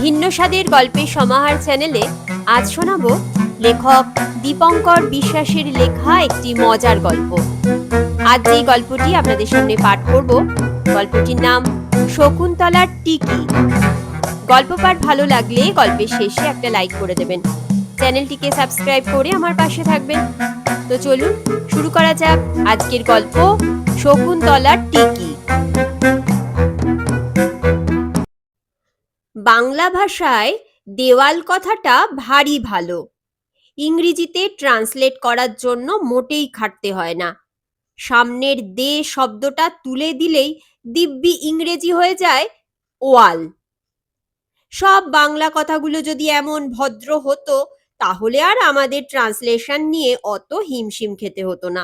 ভিন্ন স্বাদের গল্পের সমাহার চ্যানেলে আজ শোনাবো লেখক দীপঙ্কর বিশ্বাসের লেখা একটি মজার গল্প। আজ যেই গল্পটি আপনাদের সামনে পাঠ করব, গল্পটির নাম শকুন্তলার টিকি। গল্প পাঠ ভালো লাগলে গল্পের শেষে একটা লাইক করে দেবেন, চ্যানেলটিকে সাবস্ক্রাইব করে আমার পাশে থাকবেন। তো চলুন শুরু করা যাক আজকের গল্প শকুন্তলার টিকি। বাংলা ভাষায় দেওয়াল কথাটা ভারী ভালো। ইংরেজিতে ট্রান্সলেট করার জন্য মোটেই খাটতে হয় না। সামনের দে শব্দটা তুলে দিলেই দিব্যি ইংরেজি হয়ে যায় ওয়াল। সব বাংলা কথাগুলো যদি এমন ভদ্র হতো তাহলে আর আমাদের ট্রান্সলেশন নিয়ে অত হিমশিম খেতে হতো না।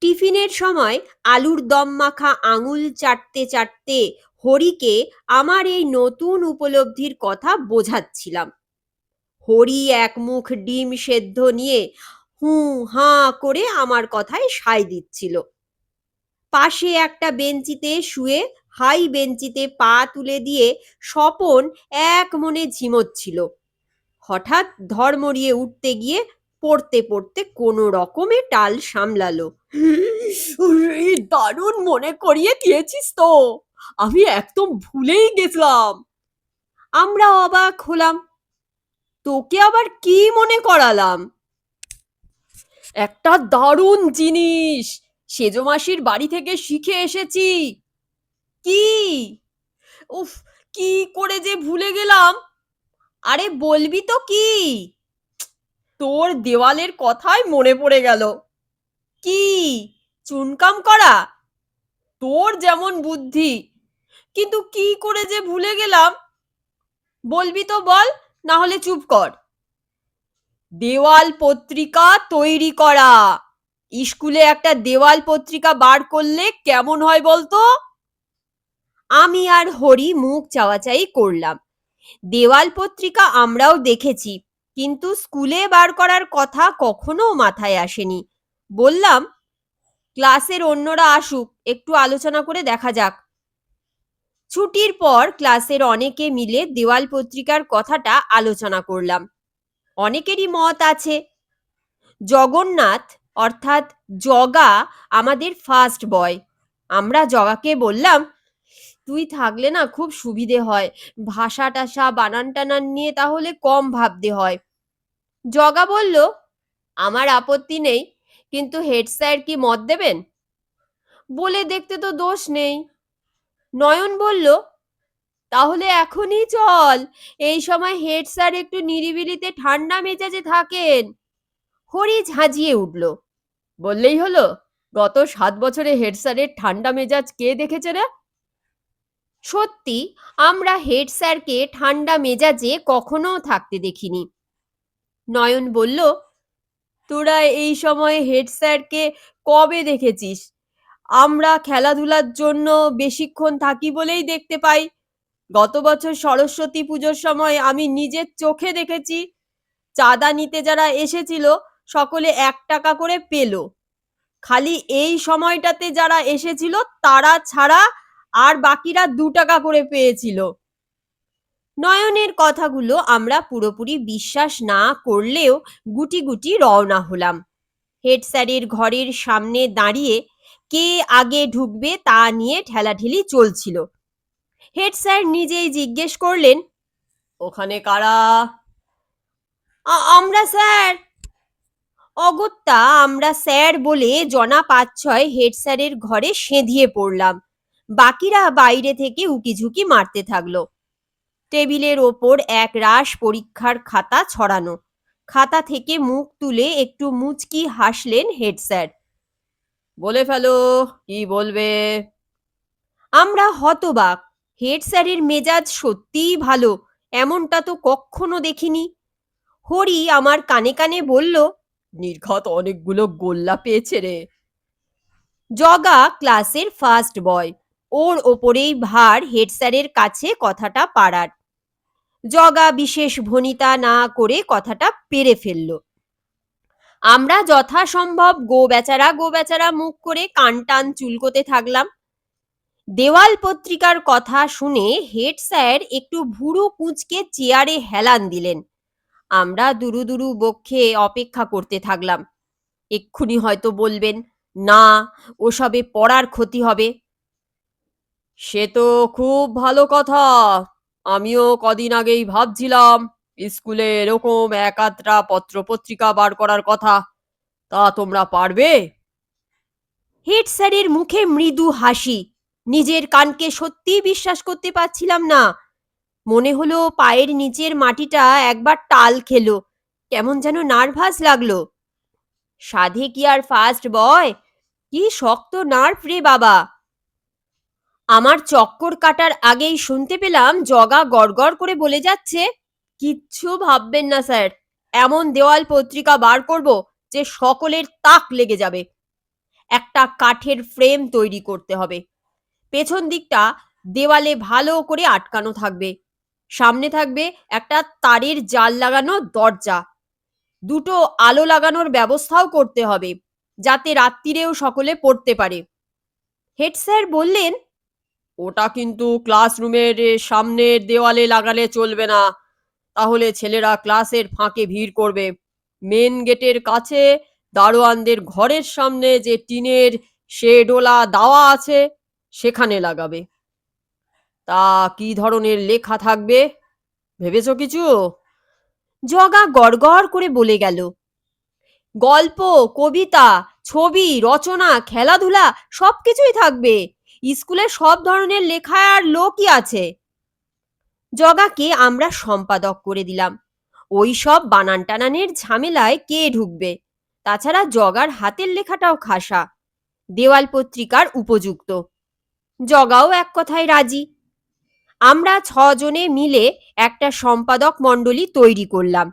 টিফিনের সময় আলুর দম মাখা আঙুল চাটতে চাটতে হরিকে আমার এই নতুন উপলব্ধির কথা বোঝাচ্ছিলাম। হরি এক মুখ ডিম সেদ্ধ নিয়ে হু হাঁ করে আমার কথায় সায় দিচ্ছিল। পাশে একটা বেঞ্চিতে শুয়ে হাই বেঞ্চিতে পা তুলে দিয়ে স্বপন এক মনে ঝিমোচ্ছিল। হঠাৎ ধড়মড়িয়ে উঠতে গিয়ে পড়তে পড়তে কোনো রকমে টাল সামলালো। দারুণ মনে করিয়ে দিয়েছিস তো, আমি একদম ভুলেই গেছিলাম। আমরা অবাক হলাম। তোকে আবার কি মনে করালাম? একটা দারুণ জিনিস সেজো মাসির বাড়ি থেকে শিখে এসেছি। কি? উফ, কি করে যে ভুলে গেলাম। আরে বলবি তো কি? তোর দেওয়ালের কথাই মনে পড়ে গেল। কি চুনকাম করা? তোর যেমন বুদ্ধি, কিন্তু কি করে যে ভুলে গেলাম। বলবি তো বল, না হলে চুপ কর। দেওয়াল পত্রিকা তৈরি করা। স্কুলে একটা দেওয়াল পত্রিকা বার করলে কেমন হয় বলতো? আমি আর হরি মুখ চাওয়াচাই করলাম। দেওয়াল পত্রিকা আমরাও দেখেছি, কিন্তু স্কুলে বার করার কথা কখনো মাথায় আসেনি। বললাম, ক্লাসের অন্যরা আসুক, একটু আলোচনা করে দেখা যাক। ছুটির পর ক্লাসের অনেকে মিলে দেওয়াল পত্রিকার কথাটা আলোচনা করলাম। অনেকেরই মত আছে। জগন্নাথ অর্থাৎ জগা আমাদের ফার্স্ট বয়। আমরা জগাকে বললাম, তুই থাকলে না খুব সুবিধে হয়, ভাষা টাষা বানান টানান নিয়ে তাহলে কম ভাবতে হয়। জগা বলল, আমার আপত্তি নেই, কিন্তু হেড স্যার কি মত দেবেন? বলে দেখতে তো দোষ নেই। নয়ন বলল, তাহলে এখনই চল, এই সময় হেড স্যার একটু নিরিবিলিতে ঠান্ডা মেজাজে থাকেন। হরি ঝাঁঝিয়ে উঠল, বললেই হলো, গত 7 বছরে হেড স্যারের ঠান্ডা মেজাজ কে দেখেছে রে? সত্যি আমরা হেড স্যারকে ঠান্ডা মেজাজে কখনো থাকতে দেখিনি। নয়ন বলল, তোরা এই সময়ে হেড স্যারকে কবে দেখেছিস? আমরা খেলাধুলার জন্য বেশিক্ষণ থাকি বলেই দেখতে পাই। গত বছর সরস্বতী পুজোর সময় আমি নিজের চোখে দেখেছি, চাঁদা নিতে যারা এসেছিল সকলে 1 টাকা করে পেল। খালি এই সময়টাতে যারা এসেছিল তারা ছাড়া আর বাকিরা 2 টাকা করে পেয়েছিল। নয়নের কথাগুলো আমরা পুরোপুরি বিশ্বাস না করলেও গুটি গুটি রওনা হলাম। হেড স্যারের ঘরের সামনে দাঁড়িয়ে কে আগে ঢুকবে তা নিয়ে ঠেলাঠেলি চলছিল। হেড স্যার নিজেই জিজ্ঞেস করলেন, ওখানে কারা? আমরা স্যার। অগত্যা আমরা স্যার বলে জনা 5-6 হেড স্যারের ঘরে সেঁধিয়ে পড়লাম। বাকিরা বাইরে থেকে উকিঝুঁকি মারতে থাকলো। টেবিলের ওপর এক রাশ পরীক্ষার খাতা ছড়ানো। খাতা থেকে মুখ তুলে একটু মুচকি হাসলেন হেড স্যার। বলে ফেলো, কি বলবে? আমরা হতবাক। হেড স্যারের মেজাজ সত্যিই ভালো, এমনটা তো কখনো দেখিনি। হরি আমার কানে কানে বলল, নির্ঘাত অনেকগুলো গোল্লা পেয়েছে রে। জগা ক্লাসের ফার্স্ট বয়, ওর ওপরেই ভার হেড স্যারের কাছে কথাটা পাড়ার। জগা বিশেষ ভনিতা না করে কথাটা পেরে ফেলল। আমরা যথাসম্ভব গো বেচারা মুখ করে কান টান চুলকোতে থাকলাম। দেওয়াল পত্রিকার কথা শুনে হেড স্যার একটু ভুরু কুঁচকে চেয়ারে হেলান দিলেন। আমরা দুরু দুরু বক্ষে অপেক্ষা করতে থাকলাম। এক্ষুনি হয়তো বলবেন, না, ওসবে পড়ার ক্ষতি হবে। সে তো খুব ভালো কথা। আমিও কদিন আগেই ভাবছিলাম স্কুলে এরকম এক আধটা পত্রপত্রিকা বার করার কথা। তা তোমরা পারবে? হেড স্যারের মুখে মৃদু হাসি। নিজের কানকে সত্যিই বিশ্বাস করতে পারছিলাম না। মনে হলো পায়ের নিচের মাটিটা একবার টাল খেলো। কেমন যেন নার্ভাস লাগলো। সাধে কি আর ফার্স্ট বয়? কি শক্ত নার্ভ রে বাবা! আমার চক্কর কাটার আগেই শুনতে পেলাম জগা গড়গড় করে বলে যাচ্ছে, কিচ্ছু ভাববেন না স্যার, এমন দেওয়াল পত্রিকা বার করব যে সকলের তাক লেগে যাবে। একটা কাঠের ফ্রেম তৈরি করতে হবে। পেছন দিকটা দেওয়ালে ভালো করে আটকানো থাকবে। সামনে থাকবে একটা তারের জাল লাগানো দরজা। দুটো আলো লাগানোর ব্যবস্থাও করতে হবে, যাতে রাত্রিরেও সকলে পড়তে পারে। হেড স্যার বললেন, ওটা কিন্তু ক্লাসরুমের সামনের দেওয়ালে লাগালে চলবে না, তাহলে ছেলেরা ক্লাসের ফাঁকে ভিড় করবে। মেন গেটের কাছে দারোয়ানদের ঘরের সামনে যে টিনের শেডওলা দাওয়া আছে সেখানে লাগাবে। তা কি ধরনের লেখা থাকবে ভেবেছো কিছু? জগা গড়গড় করে বলে গেল, গল্প, কবিতা, ছবি, রচনা, খেলাধুলা সবকিছুই থাকবে। স্কুলে সব ধরনের লেখার লোকই আছে। জগাকে আমরা সম্পাদক করে দিলাম। ওই সব বানান টানানের ঝামেলায় কে ঢুকবে? তাছাড়া জগার হাতের লেখাটাও খাসা, দেওয়াল পত্রিকার উপযুক্ত। জগাও এক কথায় রাজি। আমরা 6 জনে মিলে একটা সম্পাদক মণ্ডলী তৈরি করলাম,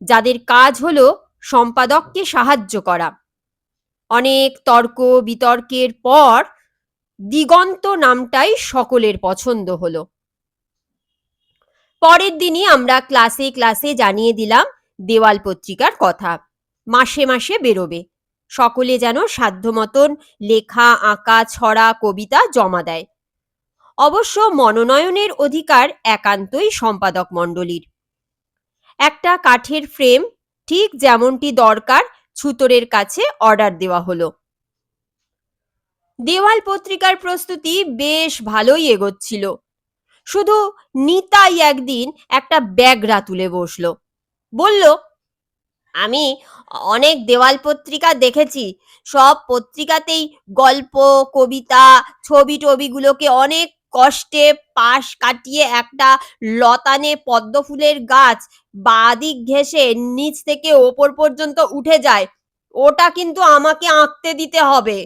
যাদের কাজ হলো সম্পাদককে সাহায্য করা। অনেক তর্ক বিতর্কের পর দিগন্ত নামটাই সকলের পছন্দ হলো। পরের দিনই আমরা ক্লাসে ক্লাসে জানিয়ে দিলাম দেওয়াল পত্রিকার কথা। মাসে মাসে বেরোবে। সকলে যেন সাধ্য মতন লেখা, আঁকা, ছড়া, কবিতা জমা দেয়। অবশ্য মনোনয়নের অধিকার একান্তই সম্পাদক মণ্ডলীর। একটা কাঠের ফ্রেম ঠিক যেমনটি দরকার ছুতোরের কাছে অর্ডার দেওয়া হলো। দেওয়াল পত্রিকার প্রস্তুতি বেশ ভালোই এগোচ্ছিল। শুধু নিতাই একদিন একটা ব্যাগরা তুলে বসলো। বলল, আমি অনেক দেওয়াল পত্রিকা দেখেছি। সব পত্রিকাতেই গল্প, কবিতা, ছবি টবিগুলোকে অনেক কষ্টে পাশ কাটিয়ে একটা লতানে পদ্ম ফুলের গাছ বাদিক ঘেঁষে নিচ থেকে ওপর পর্যন্ত উঠে যায়। ওটা কিন্তু আমাকে আঁকতে দিতে হবে।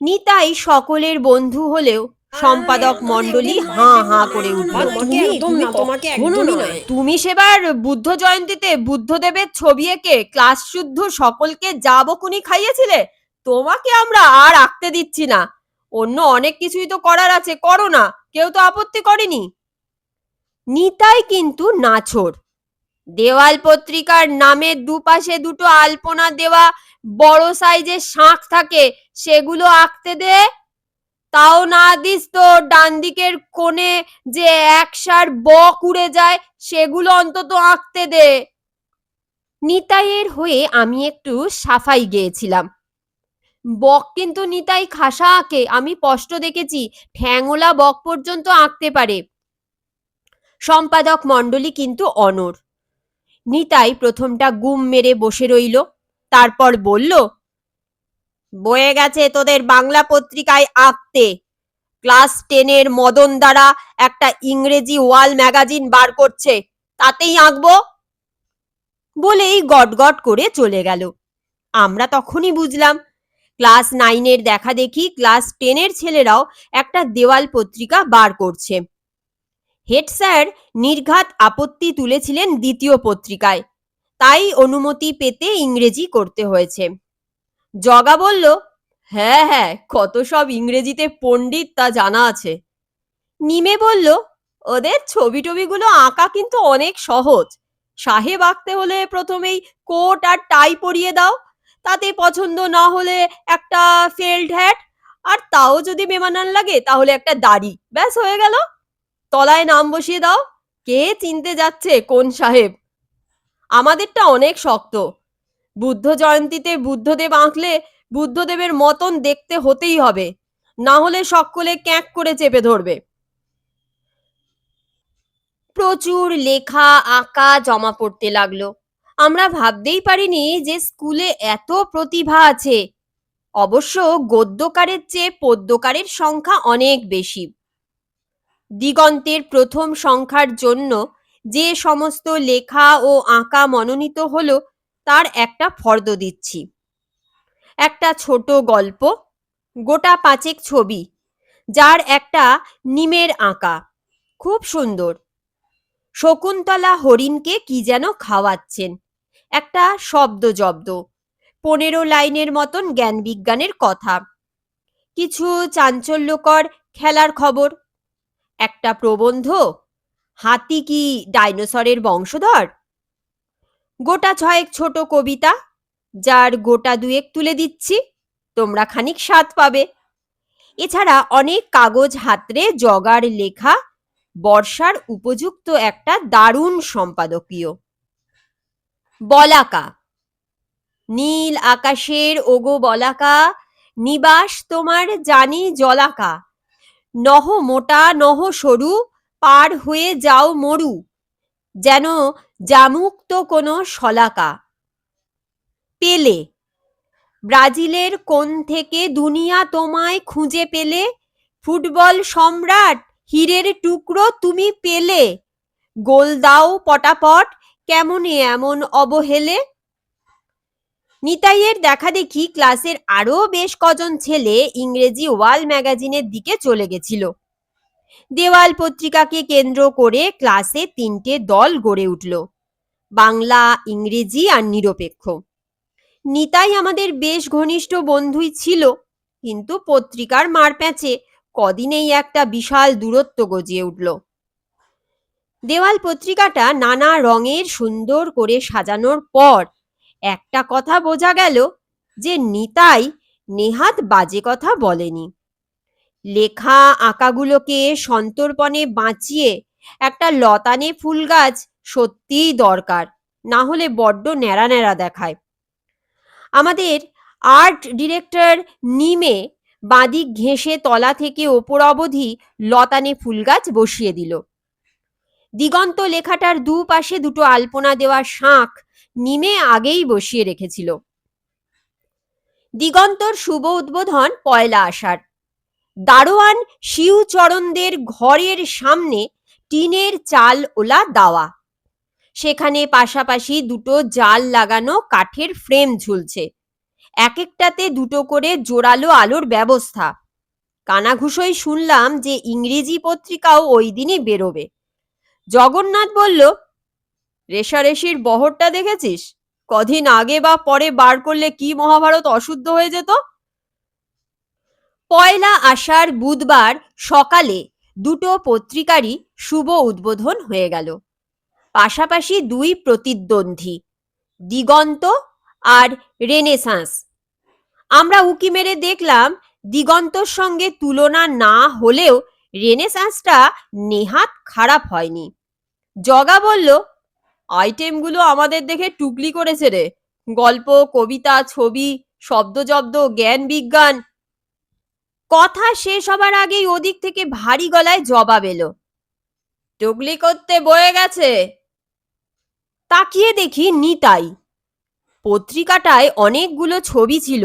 নিতাই সকলের বন্ধু হলেও সম্পাদক মণ্ডলী হাঁ হাঁ করে উঠল। তুমি সেবার বুদ্ধ জয়ন্তীতে বুদ্ধদেবের ছবি এঁকে ক্লাস শুদ্ধ সকলকে যা বকুনি খাইয়েছিলে, তোমাকে আমরা আর আঁকতে দিচ্ছি না। অন্য অনেক কিছুই তো করার আছে, করো না, কেউ তো আপত্তি করেনি। নিতাই কিন্তু নাছোড়। দেওয়াল পত্রিকার নামের দুপাশে দুটো আলপনা দেওয়া বড় সাইজের শাঁখ থাকে, সেগুলো আঁকতে দে। তাও না দিস তো ডান দিকের কোণে যে একসার বক উড়ে যায়, সেগুলো অন্তত আঁকতে দে। নিতাইয়ের হয়ে আমি একটু সাফাই গেয়েছিলাম। বক কিন্তু নিতাই খাসা আঁকে, আমি স্পষ্ট দেখেছি। ঠ্যাংওলা বক পর্যন্ত আঁকতে পারে। সম্পাদক মণ্ডলী কিন্তু অনড়। নিতাই প্রথমটা গুম মেরে বসে রইল। তারপর বলল, বয়ে গেছে তোদের বাংলা পত্রিকায় আঁকতে। ক্লাস 10-এর মদন দ্বারা একটা ইংরেজি ওয়াল ম্যাগাজিন বার করছে, তাতেই আঁকবো। বলেই গটগট করে চলে গেল। আমরা তখনই বুঝলাম ক্লাস 9-এর দেখা দেখি ক্লাস 10-এর ছেলেরাও একটা দেওয়াল পত্রিকা বার করছে। হেড স্যার নির্ঘাত আপত্তি তুলেছিলেন দ্বিতীয় পত্রিকায়, তাই অনুমতি পেতে ইংরেজি করতে হয়েছে। জগা বলল, হ্যাঁ হ্যাঁ, কত সব ইংরেজিতে পণ্ডিত তা জানা আছে। নিমে বলল, ওদের ছবি টবিগুলো আঁকা কিন্তু অনেক সহজ। সাহেব আঁকতে হলে প্রথমেই কোট আর টাই পরিয়ে দাও, তাতে পছন্দ না হলে একটা ফেল্ড হ্যাট, আর তাও যদি বেমানান লাগে তাহলে একটা দাড়ি, ব্যাস হয়ে গেল। তলায় নাম বসিয়ে দাও, কে চিনতে যাচ্ছে কোন সাহেব। আমাদেরটা অনেক শক্ত। বুদ্ধ জয়ন্তীতে বুদ্ধদেব আঁকলে বুদ্ধদেবের মতন দেখতে হতেই হবে, না হলে সকলে ক্যাঁক করে চেপে ধরবে। প্রচুর লেখা আঁকা জমা পড়তে লাগলো। আমরা ভাবতেই পারিনি যে স্কুলে এত প্রতিভা আছে। অবশ্য গদ্যকারের চেয়ে পদ্যকারের সংখ্যা অনেক বেশি। দিগন্তের প্রথম সংখ্যার জন্য যে সমস্ত লেখা ও আঁকা মনোনীত হলো তার একটা ফর্দ দিচ্ছি। একটা ছোট গল্প, গোটা 5 ছবি, যার একটা নিমের আঁকা, খুব সুন্দর। শকুন্তলা হরিণকে কি যেন খাওয়াচ্ছেন, একটা শব্দ জব্দ, 15 লাইনের মতন জ্ঞান বিজ্ঞানের কথা, কিছু চাঞ্চল্যকর খেলার খবর, একটা প্রবন্ধ, হাতি কি ডাইনোসরের বংশধর, গোটা 6 ছোট কবিতা, যার গোটা 2 তুলে দিচ্ছি, তোমরা খানিক স্বাদ পাবে। এছাড়া অনেক কাগজ হাতড়ে জগার লেখা বর্ষার উপযুক্ত একটা দারুণ সম্পাদকীয়। বলাকা, নীল আকাশের ওগো বলাকা, নিবাস তোমার জানি জলাকা, নহ মোটা নহ সরু, পার হয়ে যাও মরু, যেন জামুক্ত কোনো শলাকা। পেলে, ব্রাজিলের কোণ থেকে দুনিয়া তোমায় খুঁজে পেলে, ফুটবল সম্রাট, হীরের টুকরো তুমি পেলে, গোল দাও পটাপট, কেমনে এমন অবহেলে। নিতাইয়ের দেখা দেখি ক্লাসের আরো বেশ কজন ছেলে ইংরেজি ওয়াল ম্যাগাজিনের দিকে চলে গেছিল। দেওয়াল পত্রিকাকে কেন্দ্র করে ক্লাসে 3টে দল গড়ে উঠল, বাংলা, ইংরেজি আর নিরপেক্ষ। নিতাই আমাদের বেশ ঘনিষ্ঠ বন্ধুই ছিল, কিন্তু পত্রিকার মারপ্যাঁচে কদিনেই একটা বিশাল দূরত্ব গজিয়ে উঠল। দেওয়াল পত্রিকাটা নানা রঙের সুন্দর করে সাজানোর পর একটা কথা বোঝা গেল যে নিতাই নেহাত বাজে কথা বলেনি। লেখা আঁকাগুলোকে সন্তর্পণে বাঁচিয়ে একটা লতানে ফুল গাছ সত্যিই দরকার, না হলে বড্ড ন্যাড়া ন্যাড়া দেখায়। আমাদের আর্ট ডিরেক্টর নিমে বাঁদিক ঘেঁষে তলা থেকে ওপর অবধি লতানে ফুল গাছ বসিয়ে দিল। দিগন্ত লেখাটার দুপাশে 2টো আলপনা দেওয়া শাঁখ নিমে আগেই বসিয়ে রেখেছিল। দিগন্তর শুভ উদ্বোধন পয়লা আষাঢ়। দারোয়ান শিউচরণদের ঘরের সামনে টিনের চাল ওলা দাওয়া, সেখানে পাশাপাশি 2টো জাল লাগানো কাঠের ফ্রেম ঝুলছে, এক একটাতে 2টো করে জোরালো আলোর ব্যবস্থা। কানাঘুষোই শুনলাম যে ইংরেজি পত্রিকাও ওই দিনই বেরোবে। জগন্নাথ বলল, রেশারেশির বহরটা দেখেছিস? কদিন আগে বা পরে বার করলে কি মহাভারত অশুদ্ধ হয়ে যেত। পয়লা আষাঢ় বুধবার সকালে 2টো পত্রিকারই শুভ উদ্বোধন হয়ে গেল। পাশাপাশি 2 প্রতিদ্বন্দ্বী, দিগন্ত আর রেনেসাঁস। আমরা উকি মেরে দেখলাম দিগন্তর সঙ্গে তুলনা না হলেও রেনেসাঁসটা নেহাত খারাপ হয়নি। জগা বলল, আইটেমগুলো আমাদের দেখে টুকলি করেছে রে, গল্প, কবিতা, ছবি, শব্দজব্দ, জ্ঞান বিজ্ঞান। কথা শেষ হবার আগেই ওদিক থেকে ভারী গলায় জবাব এলো, টুকলি করতে বয়ে গেছে। তাকিয়ে দেখি নিতাই। পত্রিকাটায় অনেকগুলো ছবি ছিল,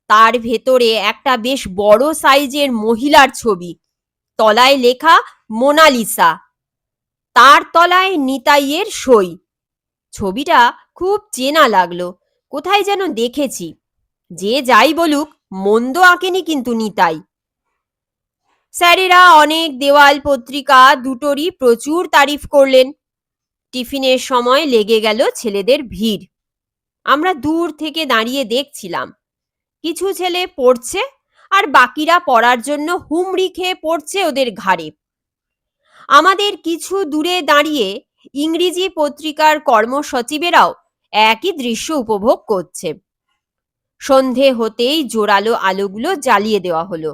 তার ভেতরে একটা বেশ বড় সাইজের মহিলার ছবি, তলায় লেখা মোনালিসা, তার তলায় নিতাইয়ের সই। ছবিটা খুব চেনা লাগলো, কোথায় যেন দেখেছি। যে যাই বলুক, মন্দ আঁকেনি কিন্তু নিতাই। স্যারেরা অনেক দেওয়াল পত্রিকা 2টোরই প্রচুর তারিফ করলেন। টিফিনের সময় লেগে গেল ছেলেদের ভিড়। আমরা দূর থেকে দাঁড়িয়ে দেখছিলাম, কিছু ছেলে পড়ছে আর বাকিরা পড়ার জন্য হুমড়ি খেয়ে পড়ছে ওদের ঘাড়ে। আমাদের কিছু দূরে দাঁড়িয়ে ইংরেজি পত্রিকার কর্মসচিবেরাও একই দৃশ্য উপভোগ করছে। সন্ধে হতেই জোরালো আলোগুলো জ্বালিয়ে দেওয়া হলো।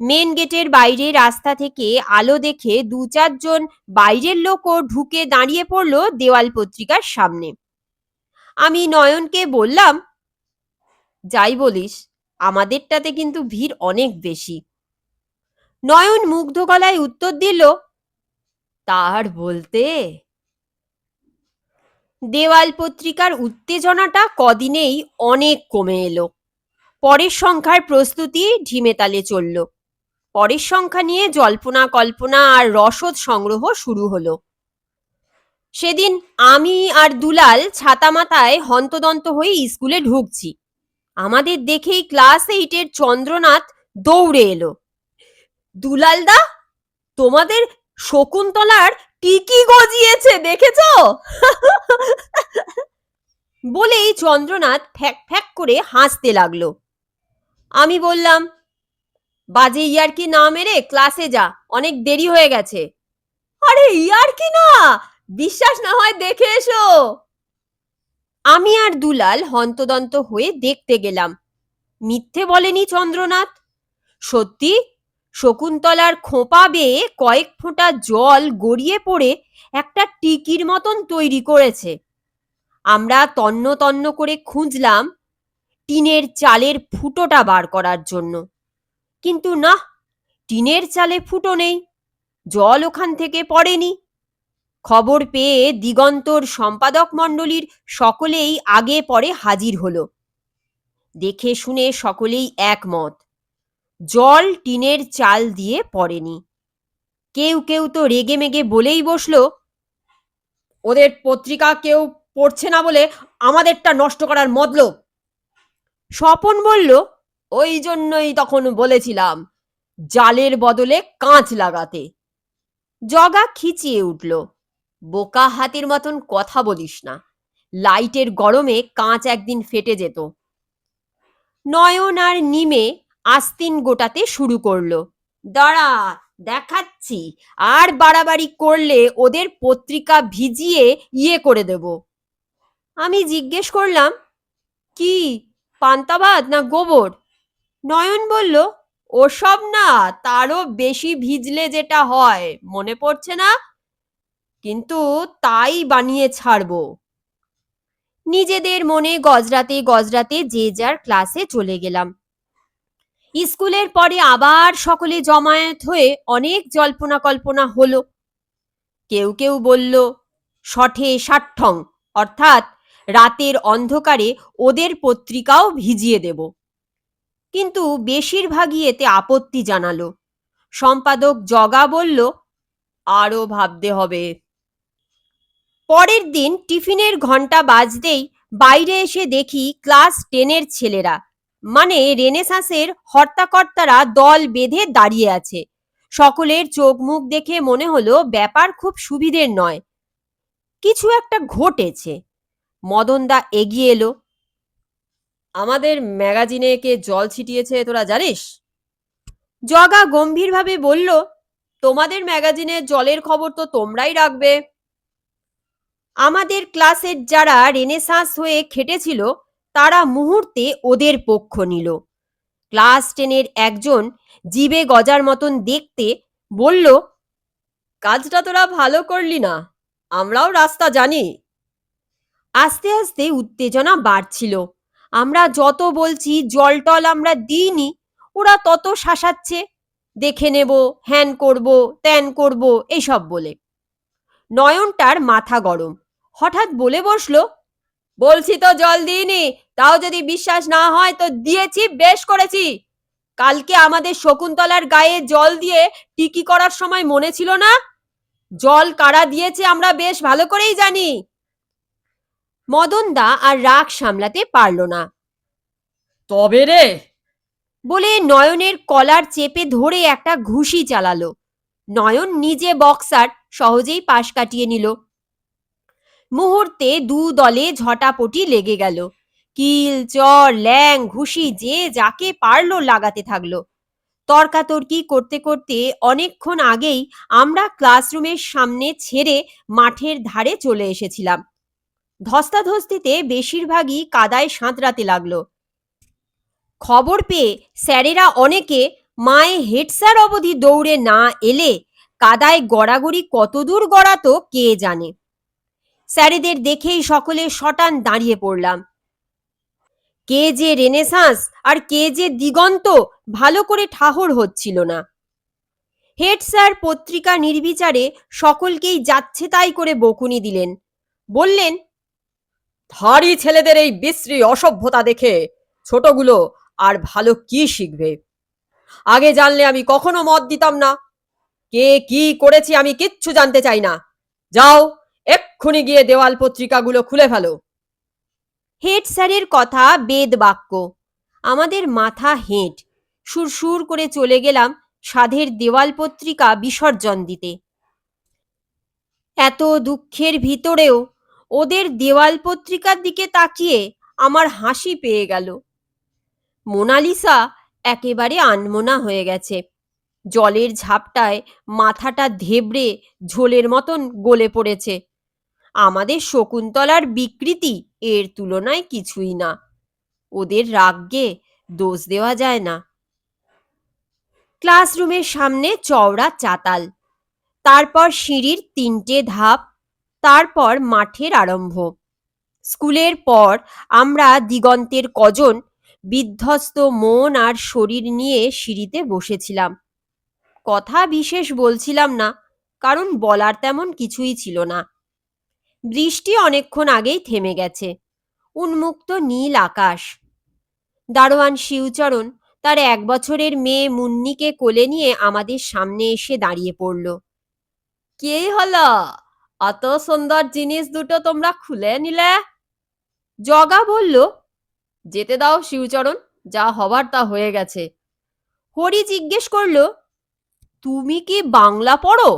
মেন গেটের বাইরে রাস্তা থেকে আলো দেখে ২-৪ জন বাইরের লোকও ঢুকে দাঁড়িয়ে পড়ল দেওয়াল পত্রিকার সামনে। আমি নয়নকে বললাম, যাই বলিস, আমাদেরটাতে কিন্তু ভিড় অনেক বেশি। নয়ন মুগ্ধ গলায় উত্তর দিল, তার বলতে। দেওয়াল পত্রিকার উত্তেজনাটা কদিনেই অনেক কমে এলো। পরের সংখ্যার প্রস্তুতি ঢিমেতালে চলল। পরের সংখ্যা নিয়ে জল্পনা কল্পনা আর রসদ সংগ্রহ শুরু হলো। সেদিন আমি আর দুলাল ছাতা মাথায় হন্তদন্ত হয়ে স্কুলে ঢুকছি। আমাদের দেখেই ক্লাস 8-এর চন্দ্রনাথ দৌড়ে এলো। দুলালদা, তোমাদের শকুন্তলার টিকি গজিয়েছে, দেখেছো? বলেই চন্দ্রনাথ ফ্যাক ফ্যাক করে হাসতে লাগলো। আমি বললাম, বাজে ইয়ার্কি না মেরে ক্লাসে যা, অনেক দেরি হয়ে গেছে। আরে ইয়ার্কি না, বিশ্বাস না হয় দেখে এসো। আমি আর দুলাল হন্তদন্ত হয়ে দেখতে গেলাম। মিথ্যে বলেনি চন্দ্রনাথ। সত্যি শকুন্তলার খোঁপা বেয়ে কয়েক ফোঁটা জল গড়িয়ে পড়ে একটা টিকির মতন তৈরি করেছে। আমরা তন্ন তন্ন করে খুঁজলাম টিনের চালের ফুটোটা বার করার জন্য, কিন্তু না, টিনের চালে ফুটো নেই, জল ওখান থেকে পড়েনি। খবর পেয়ে দিগন্তর সম্পাদক মণ্ডলীর সকলেই আগে পরে হাজির হলো। দেখে শুনে সকলেই একমত, জল টিনের চাল দিয়ে পড়েনি। কেউ কেউ তো রেগে মেগে বলেই বসলো, ওদের পত্রিকা কেউ পড়ছে না বলে আমাদেরটা নষ্ট করার মতলব। স্বপন বলল, ওই জন্যই তখন বলেছিলাম জালের বদলে কাঁচ লাগাতে। জগা খিচিয়ে উঠল, বোকা হাতির মতন কথা বলিস না, লাইটের গরমে কাঁচ একদিন ফেটে যেত। নয়ন আর নিমে আস্তিন গোটাতে শুরু করলো, দাঁড়া দেখাচ্ছি, আর বাড়াবাড়ি করলে ওদের পত্রিকা ভিজিয়ে ইয়ে করে দেব। আমি জিজ্ঞেস করলাম, কি পান্তা ভাত না গোবর? নয়ন বলল, ওসব না, তারও বেশি ভিজলে যেটা হয় মনে পড়ছে না, কিন্তু তাই বানিয়ে ছাড়বো। নিজেদের মনে গজরাতে গজরাতে যে যার ক্লাসে চলে গেলাম। স্কুলের পরে আবার সকলে জমায়েত হয়ে অনেক জল্পনা কল্পনা হলো। কেউ কেউ বলল, শঠে ষাট্ঠং, অর্থাৎ রাতের অন্ধকারে ওদের পত্রিকাও ভিজিয়ে দেব। কিন্তু বেশিরভাগই এতে আপত্তি জানালো। সম্পাদক জগা বলল, আরো ভাবতে হবে। পরের দিন টিফিনের ঘন্টা বাজতেই বাইরে এসে দেখি ক্লাস 10-এর ছেলেরা, মানে রেনেসাঁসের হর্তাকর্তারা দল বেঁধে দাঁড়িয়ে আছে। সকলের চোখ মুখ দেখে মনে হলো ব্যাপার খুব সুবিধের নয়, কিছু একটা ঘটেছে। মদনদা এগিয়ে এলো, আমাদের ম্যাগাজিনে কে জল ছিটিয়েছে তোরা জানিস? জগা গম্ভীরভাবে বলল, তোমাদের ম্যাগাজিনে জলের খবর তো তোমরাই রাখবে। আমাদের ক্লাসের যারা রেনেসাঁস হয়ে খেটেছিল তারা মুহূর্তে ওদের পক্ষ নিল। ক্লাস 10-এর একজন জিবে গজার মতন দেখতে বলল, কাজটা তোরা ভালো করলি না, আমরাও রাস্তা জানি। আস্তে আস্তে উত্তেজনা বাড়ছিল। আমরা যত বলছি জল টল আমরা দিইনি, ওরা তত শাসাচ্ছে, দেখে নেব, হ্যান করব, ত্যান করব, এইসব বলে। নয়নটার মাথা গরম, হঠাৎ বলে বসলো, বলছি তো জল দিইনি, তাও যদি বিশ্বাস না হয় তো দিয়েছি, বেশ করেছি। কালকে আমাদের শকুন্তলার গায়ে জল দিয়ে টিকি করার সময় মনে ছিল না? জল কারা দিয়েছে আমরা বেশ ভালো করেই জানি। মদনদা আর রাগ সামলাতে পারল না। তবে রে, বলে নয়নের কলার চেপে ধরে একটা ঘুষি চালালো। নয়ন নিজে বক্সার, সহজেই পাশ কাটিয়ে নিল। মুহূর্তে দু দলে ঝটাপটি লেগে গেল। কিল, চর, ল্যাং, ঘুষি যে যাকে পারলো লাগাতে থাকলো। তর্কাতর্কি করতে করতে অনেকক্ষণ আগেই আমরা ক্লাসরুমের সামনে ছেড়ে মাঠের ধারে চলে এসেছিলাম। ধস্তাধস্তিতে বেশিরভাগই কাদায় সাঁতরাতে লাগলো। খবর পেয়ে স্যারেরা অনেকে মায়ে হেড স্যার অবধি দৌড়ে না এলে কাদায় গড়াগড়ি কতদূর গড়াতো কে জানে। স্যারেদের দেখেই সকলে শটান দাঁড়িয়ে পড়লাম। কে যে রেনেসাঁস আর কে যে দিগন্ত ভালো করে ঠাহর হচ্ছিল না। হেড স্যার পত্রিকা নির্বিচারে সকলকেই যাচ্ছে তাই করে বকুনি দিলেন। বললেন, ধাড়ি ছেলেদের এই বিশ্রী অসভ্যতা দেখে ছোটগুলো আর ভালো কি শিখবে? আগে জানলে আমি কখনো মত দিতাম না। কে কি করেছি আমি কিচ্ছু জানতে চাই না। যাও, এক্ষুনি গিয়ে দেওয়াল পত্রিকাগুলো খুলে ফেলো। হেড স্যারের কথা বেদ বাক্য। আমাদের মাথা হেঁট। সুরসুর করে চলে গেলাম সাধের দেওয়াল পত্রিকা বিসর্জন দিতে। এত দুঃখের ভিতরেও ওদের দেওয়াল পত্রিকার দিকে তাকিয়ে আমার হাসি পেয়ে গেল। মোনালিসা একেবারে আনমনা হয়ে গেছে। জলের ঝাপটায় মাথাটা ধেবড়ে ঝোলের মতন গলে পড়েছে। আমাদের শকুন্তলার বিকৃতি এর তুলনায় কিছুই না। ওদের রাগকে দোষ দেওয়া যায় না। ক্লাসরুমের সামনে চওড়া চাতাল, তারপর সিঁড়ির 3টে ধাপ, তারপর মাঠের আরম্ভ। স্কুলের পর আমরা দিগন্তের কজন বিধ্বস্ত মন আর শরীর নিয়ে সিঁড়িতে বসেছিলাম। কথা বিশেষ বলছিলাম না, কারণ বলার তেমন কিছুই ছিল না। বৃষ্টি অনেকক্ষণ আগেই থেমে গেছে। উন্মুক্ত নীল আকাশ। দারোয়ান শিবচরণ তার 1 বছরের মেয়ে মুন্নিকে কোলে নিয়ে আমাদের সামনে এসে দাঁড়িয়ে পড়ল। কে হলো? অত সুন্দর জিনিস দুটো তোমরা খুলে নিলে? জগা বলল, যেতে দাও শিবচরণ, যা হবার তা হয়ে গেছে। হরি জিজ্ঞেস করল, তুমি কি বাংলা পড়ো?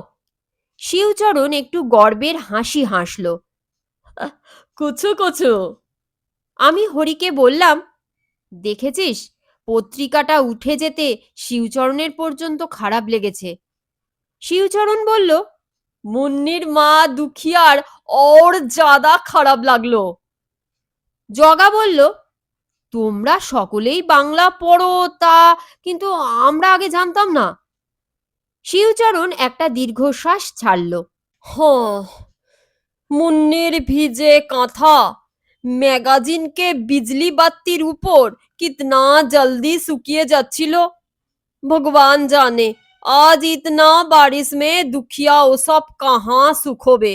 শিবচরণ একটু গর্বের হাসি হাসল। কুছু কুছু। আমি হরিকে বললাম, দেখেছিস, পত্রিকাটা উঠে যেতে শিবচরণের পর্যন্ত খারাপ লেগেছে। শিবচরণ বলল, মুন্নির মা দুখিয়ার ওর জাদা খারাপ লাগলো। জগা বলল, তোমরা সকলেই বাংলা পড়ো তা, কিন্তু আমরা আগে জানতাম না। শিবচরণ একটা দীর্ঘশ্বাস ছাড়ল। মুন্নির ভিজে কাঁথা ম্যাগাজিন কে বিজলি বাত্তির উপর কিतना जल्दी শুকিয়ে যাচ্ছিল। ভগবান জানে आज इतना बारिश में दुखिया ও সব कहाँ सुखोबे।